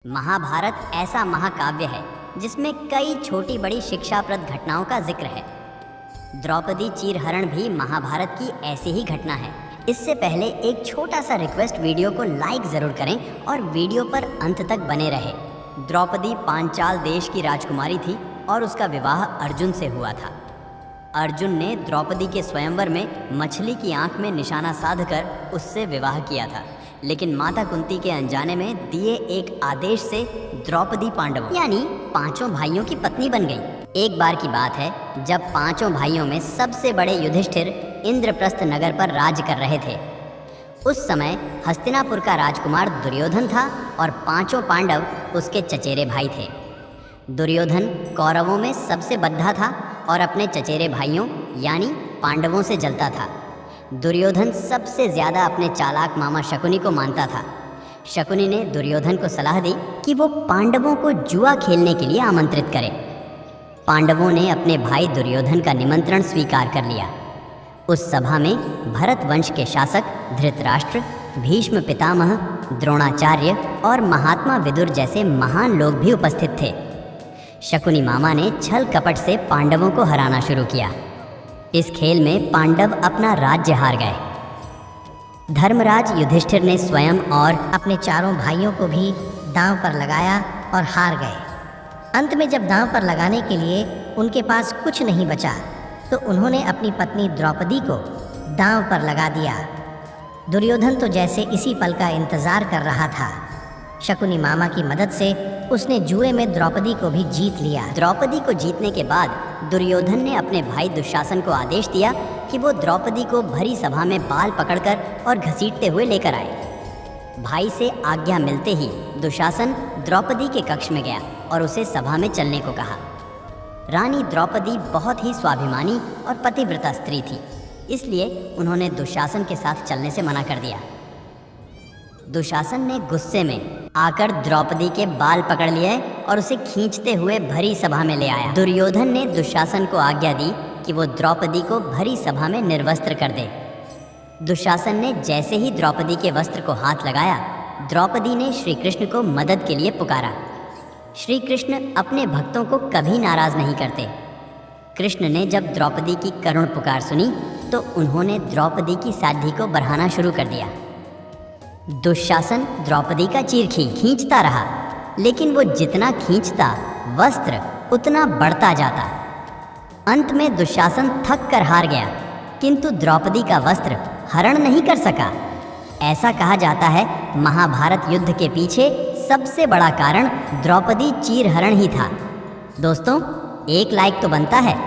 महाभारत ऐसा महाकाव्य है जिसमें कई छोटी बड़ी शिक्षाप्रद घटनाओं का जिक्र है। द्रौपदी चीरहरण भी महाभारत की ऐसी ही घटना है। इससे पहले एक छोटा सा रिक्वेस्ट, वीडियो को लाइक ज़रूर करें और वीडियो पर अंत तक बने रहे। द्रौपदी पांचाल देश की राजकुमारी थी और उसका विवाह अर्जुन से हुआ था। अर्जुन ने द्रौपदी के स्वयंवर में मछली की आंख में निशाना साधकर उससे विवाह किया था, लेकिन माता कुंती के अनजाने में दिए एक आदेश से द्रौपदी पांडवों यानी पांचों भाइयों की पत्नी बन गई। एक बार की बात है जब पांचों भाइयों में सबसे बड़े युधिष्ठिर इंद्रप्रस्थ नगर पर राज कर रहे थे। उस समय हस्तिनापुर का राजकुमार दुर्योधन था और पांचों पांडव उसके चचेरे भाई थे। दुर्योधन कौरवों में सबसे बद्धा था और अपने चचेरे भाइयों यानी पांडवों से जलता था। दुर्योधन सबसे ज़्यादा अपने चालाक मामा शकुनी को मानता था। शकुनी ने दुर्योधन को सलाह दी कि वो पांडवों को जुआ खेलने के लिए आमंत्रित करे। पांडवों ने अपने भाई दुर्योधन का निमंत्रण स्वीकार कर लिया। उस सभा में भरत वंश के शासक धृतराष्ट्र, भीष्म पितामह, द्रोणाचार्य और महात्मा विदुर जैसे महान लोग भी उपस्थित थे। शकुनी मामा ने छल कपट से पांडवों को हराना शुरू किया। इस खेल में पांडव अपना राज्य हार गए। धर्मराज युधिष्ठिर ने स्वयं और अपने चारों भाइयों को भी दांव पर लगाया और हार गए। अंत में जब दांव पर लगाने के लिए उनके पास कुछ नहीं बचा तो उन्होंने अपनी पत्नी द्रौपदी को दांव पर लगा दिया। दुर्योधन तो जैसे इसी पल का इंतजार कर रहा था। शकुनी मामा की मदद से उसने जुए में द्रौपदी को भी जीत लिया। द्रौपदी को जीतने के बाद दुर्योधन ने अपने भाई दुशासन को आदेश दिया कि वो द्रौपदी को भरी सभा में बाल पकड़कर और घसीटते हुए लेकर आए। भाई से आज्ञा मिलते ही दुशासन द्रौपदी के कक्ष में गया और उसे सभा में चलने को कहा। रानी द्रौपदी बहुत ही स्वाभिमानी और पतिव्रता स्त्री थी, इसलिए उन्होंने दुशासन के साथ चलने से मना कर दिया। दुशासन ने गुस्से में आकर द्रौपदी के बाल पकड़ लिए और उसे खींचते हुए भरी सभा में ले आया। दुर्योधन ने दुशासन को आज्ञा दी कि वो द्रौपदी को भरी सभा में निर्वस्त्र कर दे। दुशासन ने जैसे ही द्रौपदी के वस्त्र को हाथ लगाया, द्रौपदी ने श्री कृष्ण को मदद के लिए पुकारा। श्री कृष्ण अपने भक्तों को कभी नाराज नहीं करते। कृष्ण ने जब द्रौपदी की करुण पुकार सुनी तो उन्होंने द्रौपदी की साध्वी को बढ़ाना शुरू कर दिया। दुशासन द्रौपदी का चीर खींचता रहा, लेकिन वो जितना खींचता वस्त्र उतना बढ़ता जाता। अंत में दुशासन थक कर हार गया, किंतु द्रौपदी का वस्त्र हरण नहीं कर सका। ऐसा कहा जाता है महाभारत युद्ध के पीछे सबसे बड़ा कारण द्रौपदी चीरहरण ही था। दोस्तों, एक लाइक तो बनता है।